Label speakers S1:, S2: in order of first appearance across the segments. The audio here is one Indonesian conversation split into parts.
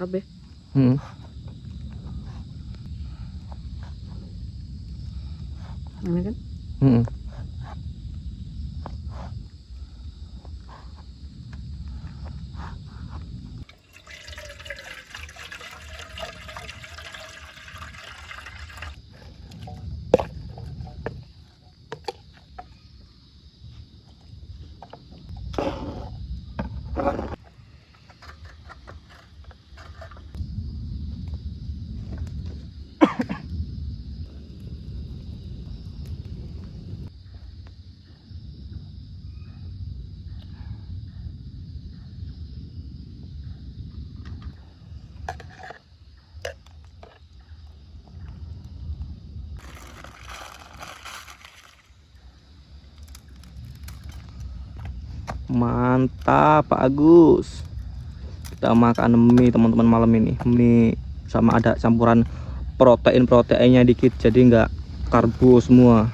S1: kabeh.
S2: Hmm.
S1: Ini kan
S2: Hmm. Mantap Pak Agus. Kita makan mie teman-teman malam ini. Mie sama ada campuran proteinnya dikit, jadi nggak karbo semua.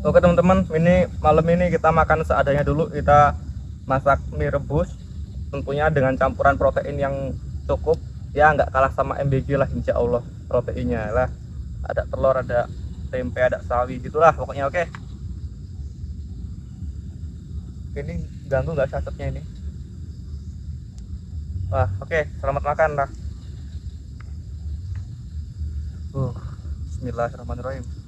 S2: Oke teman-teman, ini malam ini kita makan seadanya dulu. Kita masak mie rebus, tentunya dengan campuran protein yang cukup. Ya nggak kalah sama MBG lah, insya Allah proteinnya lah. Ada telur, ada tempe, ada sawi gitulah pokoknya. Oke. Ini ganggu nggak sasapnya ini? Wah, oke, selamat makan lah. Bismillahirrahmanirrahim.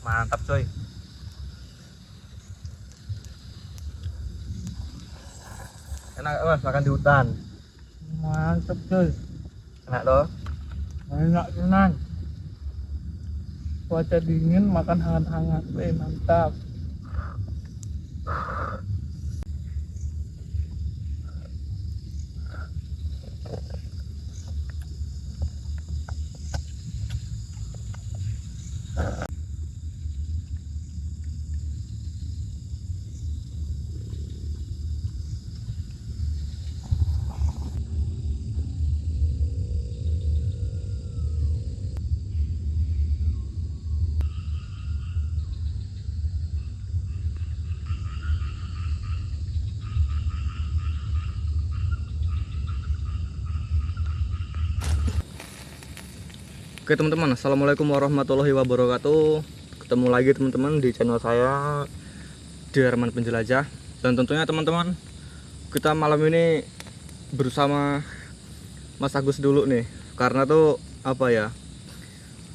S2: Mantap coy. Enak mas makan di hutan.
S3: Mantap cuy,
S2: Enak loh.
S3: enak tenan. Cuaca dingin makan hangat-hangat, mantap.
S2: Oke teman-teman, assalamualaikum warahmatullahi wabarakatuh. Ketemu lagi teman-teman di channel saya, Dirman Penjelajah. Dan tentunya teman-teman, kita malam ini bersama Mas Agus dulu nih. Karena tuh apa ya,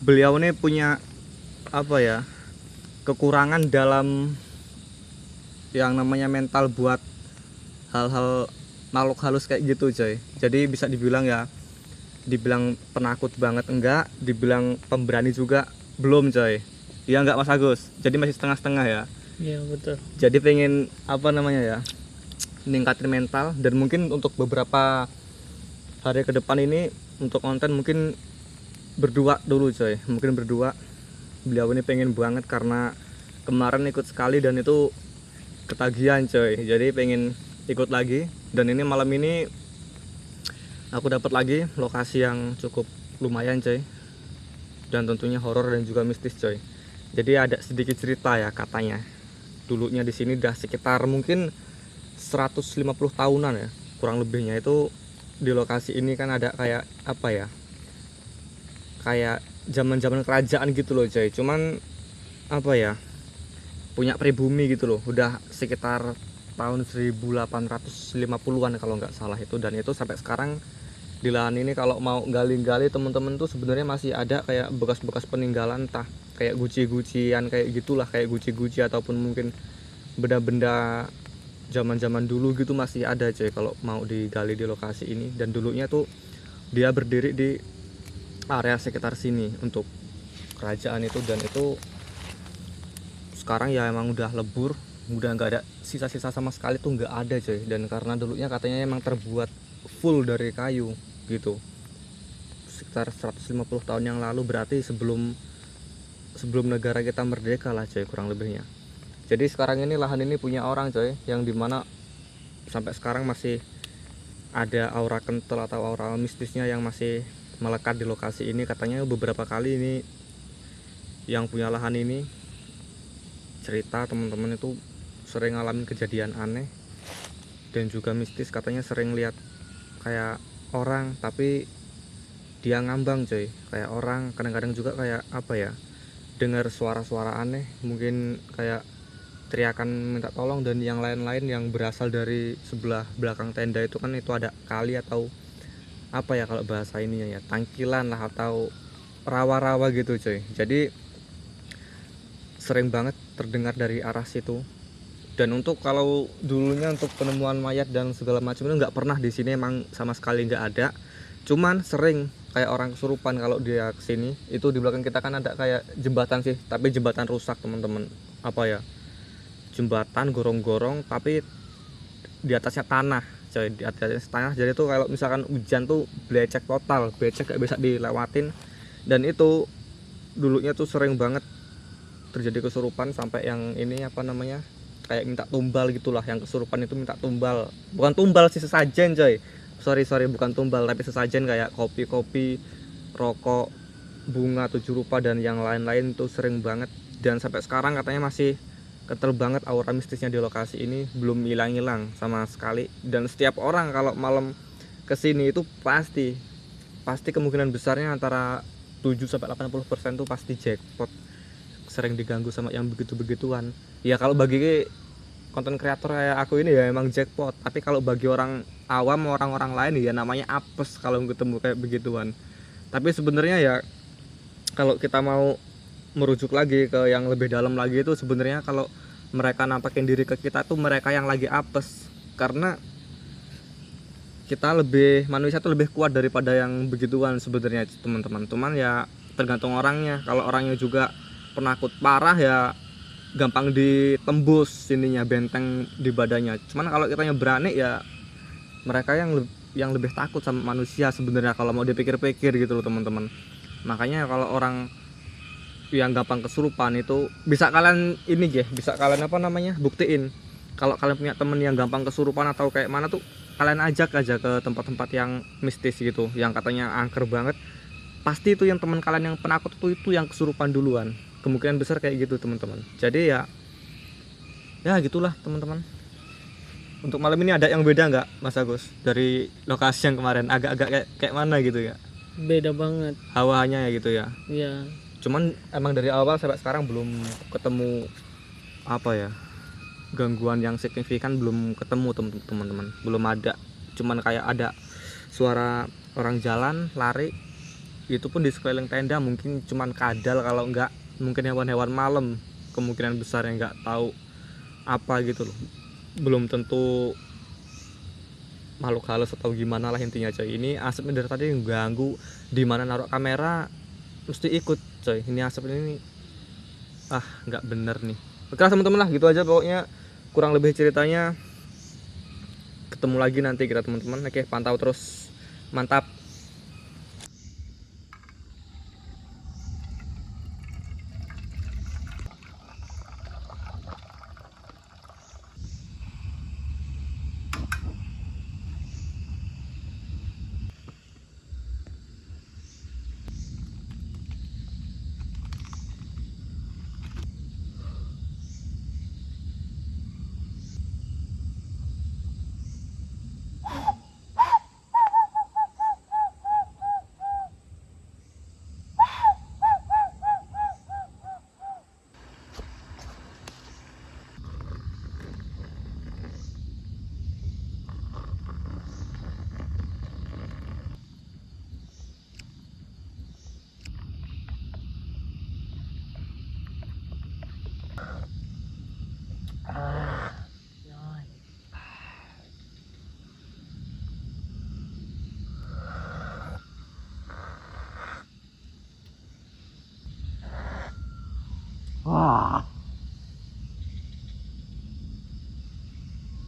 S2: beliau ini punya apa ya, kekurangan dalam yang namanya mental buat hal-hal makhluk halus kayak gitu coy. Jadi bisa dibilang ya, dibilang penakut banget enggak, dibilang pemberani juga belum coy. Iya enggak Mas Agus? Jadi masih setengah-setengah ya.
S3: Iya betul.
S2: Jadi pengen apa namanya ya, meningkatin mental. Dan mungkin untuk beberapa hari ke depan ini untuk konten mungkin berdua dulu coy. Mungkin berdua. Beliau ini pengen banget karena kemarin ikut sekali dan itu ketagihan coy. Jadi pengen ikut lagi. Dan ini malam ini aku dapat lagi lokasi yang cukup lumayan coy, dan tentunya horor dan juga mistis coy. Jadi ada sedikit cerita ya katanya. Dulunya di sini udah sekitar mungkin 150 tahunan ya, kurang lebihnya itu di lokasi ini kan ada kayak apa ya? Kayak zaman-zaman kerajaan gitu loh coy. Cuman apa ya? Punya pribumi gitu loh. Udah sekitar tahun 1850-an kalau nggak salah itu, dan itu sampai sekarang di lahan ini kalau mau gali-gali teman-teman tuh sebenarnya masih ada kayak bekas-bekas peninggalan, entah kayak guci-gucian kayak gitulah, kayak guci-guci ataupun mungkin benda-benda zaman-zaman dulu gitu masih ada coy kalau mau digali di lokasi ini. Dan dulunya tuh dia berdiri di area sekitar sini untuk kerajaan itu, dan itu sekarang ya emang udah lebur, udah nggak ada sisa-sisa sama sekali tuh, nggak ada coy. Dan karena dulunya katanya emang terbuat full dari kayu gitu, sekitar 150 tahun yang lalu, berarti sebelum negara kita merdeka lah coy kurang lebihnya. Jadi sekarang ini lahan ini punya orang coy, yang dimana sampai sekarang masih ada aura kental atau aura mistisnya yang masih melekat di lokasi ini. Katanya beberapa kali ini yang punya lahan ini cerita teman-teman itu sering ngalamin kejadian aneh dan juga mistis. Katanya sering lihat kayak orang tapi dia ngambang coy, kayak orang. Kadang-kadang juga kayak apa ya, dengar suara-suara aneh, mungkin kayak teriakan minta tolong dan yang lain-lain yang berasal dari sebelah belakang tenda itu. Kan itu ada kali atau apa ya kalau bahasa ininya ya, tangkilan lah atau rawa-rawa gitu coy. Jadi sering banget terdengar dari arah situ. Dan untuk kalau dulunya untuk penemuan mayat dan segala macam itu nggak pernah di sini, emang sama sekali nggak ada. Cuman sering kayak orang kesurupan kalau dia kesini. Itu di belakang kita kan ada kayak jembatan sih, tapi jembatan rusak teman-teman. Apa ya, jembatan gorong-gorong tapi di atasnya tanah coy, di atasnya tanah. Jadi tuh kalau misalkan hujan tuh becek total, becek gak bisa dilewatin. Dan itu dulunya tuh sering banget terjadi kesurupan sampai yang ini apa namanya, kayak minta tumbal gitulah. Yang kesurupan itu minta tumbal, bukan tumbal sih, sesajen coy, sorry bukan tumbal tapi sesajen kayak kopi, rokok, bunga 7 rupa dan yang lain-lain. Itu sering banget, dan sampai sekarang katanya masih kental banget aura mistisnya di lokasi ini, belum hilang-hilang sama sekali. Dan setiap orang kalau malam kesini itu pasti kemungkinan besarnya antara 7-80% tuh pasti jackpot, sering diganggu sama yang begitu-begituan. Ya kalau bagi konten kreator kayak aku ini ya emang jackpot, tapi kalau bagi orang awam, orang-orang lain ya namanya apes kalau ketemu kayak begituan. Tapi sebenarnya ya kalau kita mau merujuk lagi ke yang lebih dalam lagi, itu sebenarnya kalau mereka nampakin diri ke kita tuh mereka yang lagi apes, karena kita manusia tuh lebih kuat daripada yang begituan sebenarnya teman-teman. Cuman ya tergantung orangnya. Kalau orangnya juga penakut parah ya gampang ditembus sininya, benteng di badannya. Cuman kalau kitanya berani ya mereka yang lebih takut sama manusia sebenarnya kalau mau dipikir-pikir gitu loh teman-teman. Makanya kalau orang yang gampang kesurupan itu bisa kalian bisa kalian apa namanya, buktiin. Kalau kalian punya temen yang gampang kesurupan atau kayak mana tuh, kalian ajak aja ke tempat-tempat yang mistis gitu, yang katanya angker banget. Pasti itu yang teman kalian yang penakut itu yang kesurupan duluan, kemungkinan besar kayak gitu teman-teman. Jadi ya gitulah teman-teman. Untuk malam ini ada yang beda nggak Mas Agus dari lokasi yang kemarin? Agak-agak kayak mana gitu ya,
S3: Beda banget.
S2: hawanya ya gitu ya.
S3: Iya.
S2: Cuman emang dari awal sampai sekarang belum ketemu apa ya, gangguan yang signifikan belum ketemu teman-teman, belum ada. Cuman kayak ada suara orang jalan lari, itu pun di sekeliling tenda, mungkin cuman kadal, kalau enggak mungkin hewan-hewan malam, kemungkinan besar yang enggak tahu apa gitu loh. Belum tentu makhluk halus atau gimana lah intinya coy. Ini asapnya dari tadi ganggu, di mana naruh kamera mesti ikut coy. Ini asap ini nggak bener nih. Oke teman-teman lah, gitu aja pokoknya kurang lebih ceritanya. Ketemu lagi nanti kita teman-teman. Oke, pantau terus, mantap.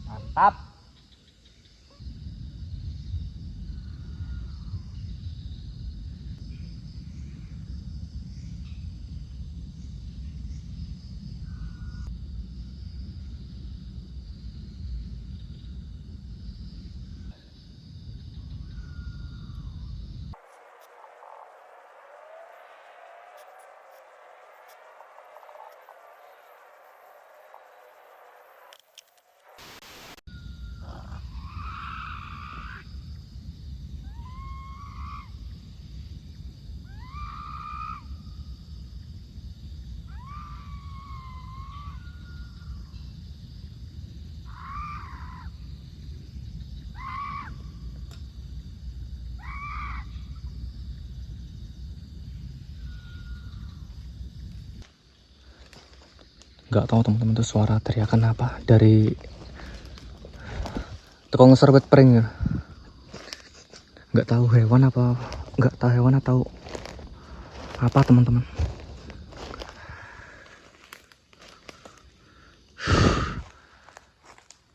S2: Mantap. Nggak tahu teman-teman tuh suara teriakan apa dari tukang serbet pring ya. Nggak tahu hewan apa, nggak tahu hewan atau apa teman-teman.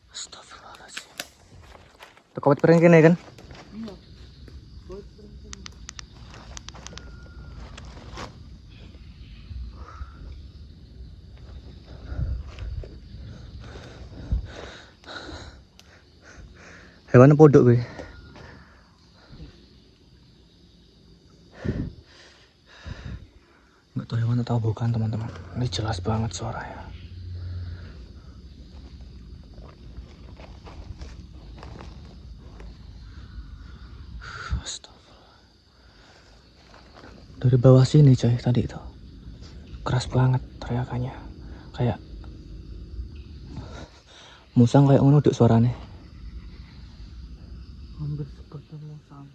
S2: Astagfirullahaladzim. Tukang serbet pring kene kan?
S3: Iya.
S2: Hewan podok gue. Nggak tahu hewan atau bukan teman-teman. Ini jelas banget suaranya. Astagfirullah. Dari bawah sini coy tadi itu keras banget teriakannya, kayak musang kayak ngono duk suaranya.
S3: Hampir seperti musang.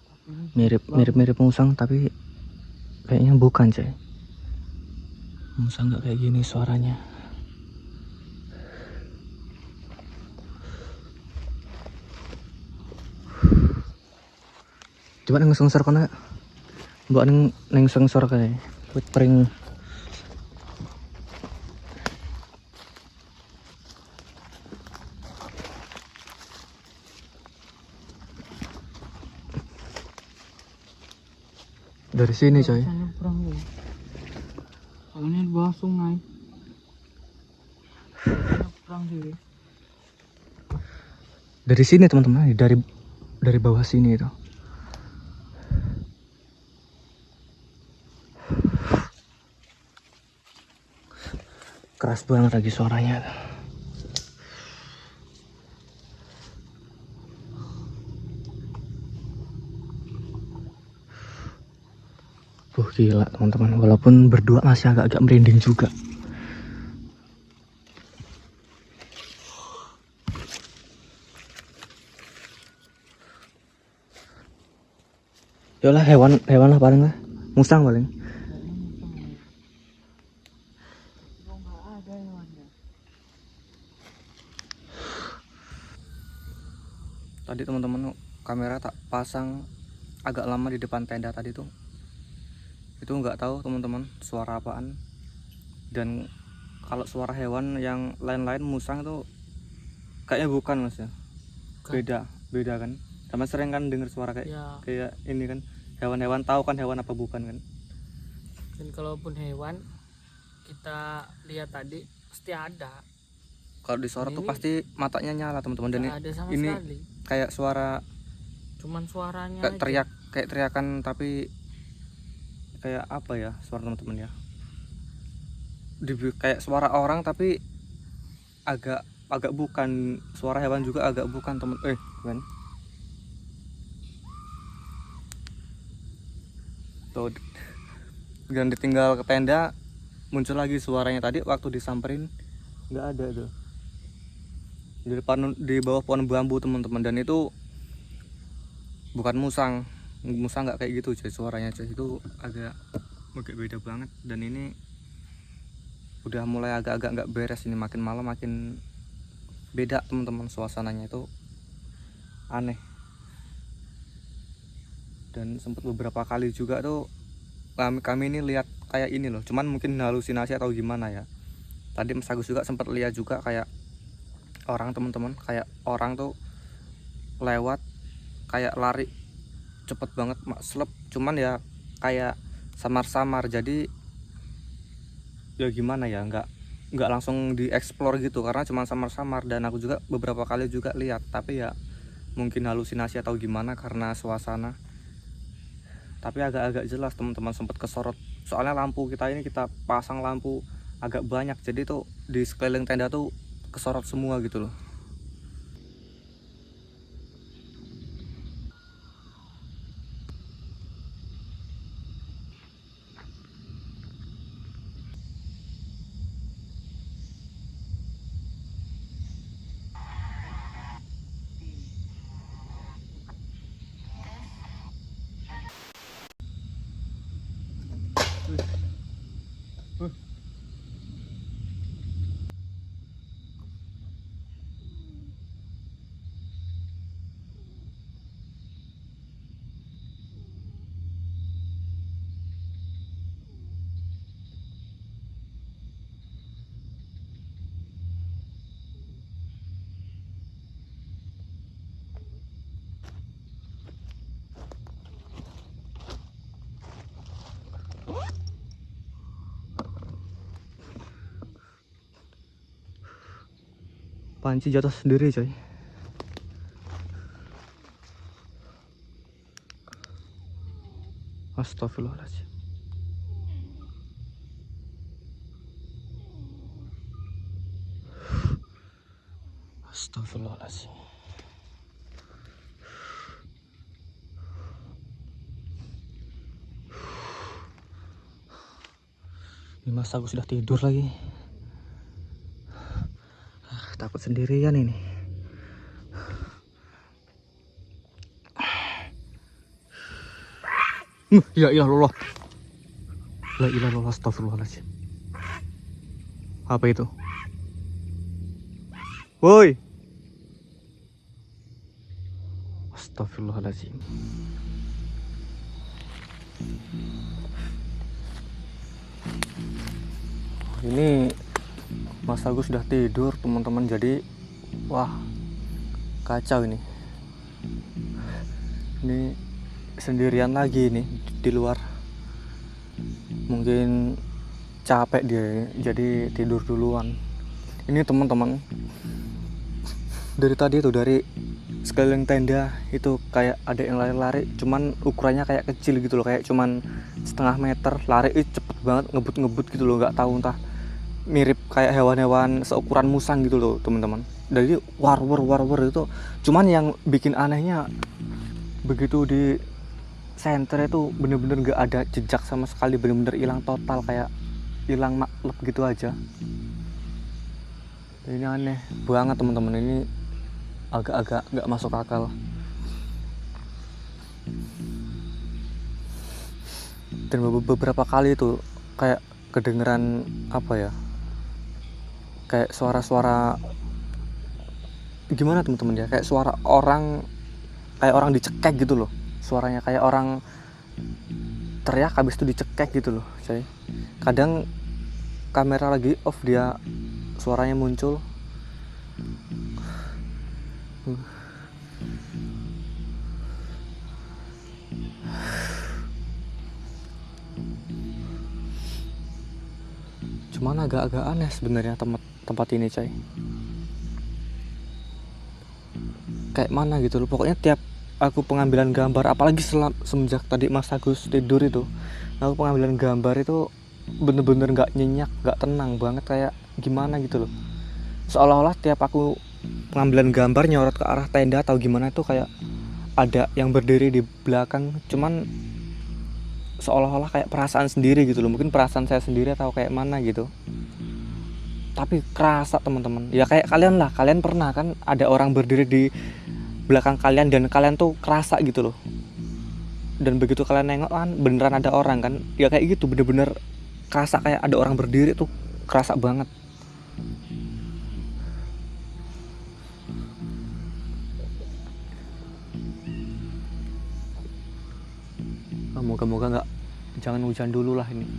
S3: Tapi ini
S2: Mirip musang tapi kayaknya bukan coy. Musang nggak kayak gini suaranya. Coba neng sengsor kono, mbak neng sengsor kayak wit pring. Dari sini coy.
S3: Rasanya kurang ya. Soalnya di bawah sungai. Kurang sih.
S2: Dari sini teman-teman, dari bawah sini itu. Keras banget lagi suaranya. Gila teman-teman, walaupun berdua masih agak-agak merinding juga. Yolah hewan lah paling lah, musang paling. Tadi teman-teman kamera tak pasang agak lama di depan tenda tadi tuh. Itu nggak tahu teman-teman suara apaan. Dan kalau suara hewan yang lain-lain musang tuh kayaknya bukan mas ya. Beda kan. Sama sering kan dengar suara kayak
S3: Ya.
S2: kayak ini kan hewan-hewan, tahu kan hewan apa bukan kan.
S3: Dan kalaupun hewan kita lihat tadi pasti ada.
S2: Kalau disorot tuh
S3: Ini
S2: pasti matanya nyala teman-teman. Dan
S3: Nggak ada sama
S2: ini
S3: sekali.
S2: kayak suara
S3: Cuman suaranya
S2: kayak
S3: aja.
S2: teriakan tapi kayak apa ya suara teman-teman ya, kayak suara orang tapi agak bukan, suara hewan juga agak bukan teman. Kan tuh, dan ditinggal ke tenda muncul lagi suaranya. Tadi waktu disamperin nggak ada tuh di bawah pohon bambu teman-teman. Dan itu bukan musang nggak kayak gitu cuy, suaranya cuy itu agak beda banget. Dan ini udah mulai agak-agak nggak beres ini, makin malam makin beda teman-teman, suasananya itu aneh. Dan sempat beberapa kali juga tuh kami ini lihat kayak ini loh, cuman mungkin halusinasi atau gimana ya. Tadi Mas Agus juga sempat lihat juga kayak orang, teman-teman, kayak orang tuh lewat kayak lari cepet banget slep, cuman ya kayak samar-samar. Jadi ya gimana ya, nggak langsung dieksplor gitu karena cuma samar-samar. Dan aku juga beberapa kali juga lihat, tapi ya mungkin halusinasi atau gimana karena suasana. Tapi agak-agak jelas teman-teman, sempat kesorot soalnya lampu kita ini kita pasang lampu agak banyak, jadi tuh di sekeliling tenda tuh kesorot semua gitu loh. Panci jatuh sendiri coy. Astagfirullahaladzim. Astagfirullahaladzim. Ini Mas Agus sudah tidur lagi. Takut sendirian ini. Ya ilallah. La ilaha illallah, astagfirullahaladzim. Apa itu? Woi. Astagfirullahaladzim. Ini Mas Agus sudah tidur teman-teman, jadi wah kacau ini. Ini sendirian lagi nih di luar. Mungkin capek dia jadi tidur duluan. Ini teman-teman, dari tadi tuh, dari sekeliling tenda itu kayak ada yang lari-lari, cuman ukurannya kayak kecil gitu loh, kayak cuman setengah meter. Lari cepet banget, ngebut-ngebut gitu loh, nggak tahu entah mirip kayak hewan-hewan seukuran musang gitu loh teman-teman. Jadi war itu. Cuman yang bikin anehnya, begitu di senter itu bener-bener nggak ada jejak sama sekali, bener-bener hilang total, kayak hilang maklep gitu aja. Ini aneh banget teman-teman, ini agak-agak nggak masuk akal. Dan beberapa kali itu kayak kedengeran apa ya, kayak suara-suara gimana teman-teman ya, kayak suara orang, kayak orang dicekek gitu loh suaranya, kayak orang teriak habis itu dicekek gitu loh coy. Kadang kamera lagi off, dia suaranya muncul. Cuman agak-agak aneh sebenarnya tempat ini coy. Kayak mana gitu loh. Pokoknya tiap aku pengambilan gambar, apalagi semenjak tadi Mas Agus tidur itu, aku pengambilan gambar itu bener-bener nggak nyenyak, nggak tenang banget, kayak gimana gitu loh. Seolah-olah tiap aku pengambilan gambar nyorot ke arah tenda atau gimana itu kayak ada yang berdiri di belakang. Cuman seolah-olah kayak perasaan sendiri gitu loh, mungkin perasaan saya sendiri atau kayak mana gitu. Tapi kerasa teman-teman, ya kayak kalian lah, kalian pernah kan ada orang berdiri di belakang kalian dan kalian tuh kerasa gitu loh. Dan begitu kalian nengok kan beneran ada orang kan, ya kayak gitu, bener-bener kerasa kayak ada orang berdiri tuh, kerasa banget. Moga-moga nggak jangan hujan dulu lah ini.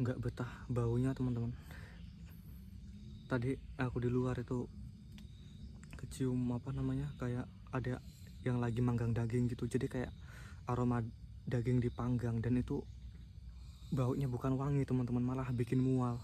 S2: Nggak betah baunya teman-teman. Tadi aku di luar itu kecium apa namanya, kayak ada yang lagi manggang daging gitu, jadi kayak aroma daging dipanggang, dan itu baunya bukan wangi teman-teman, malah bikin mual.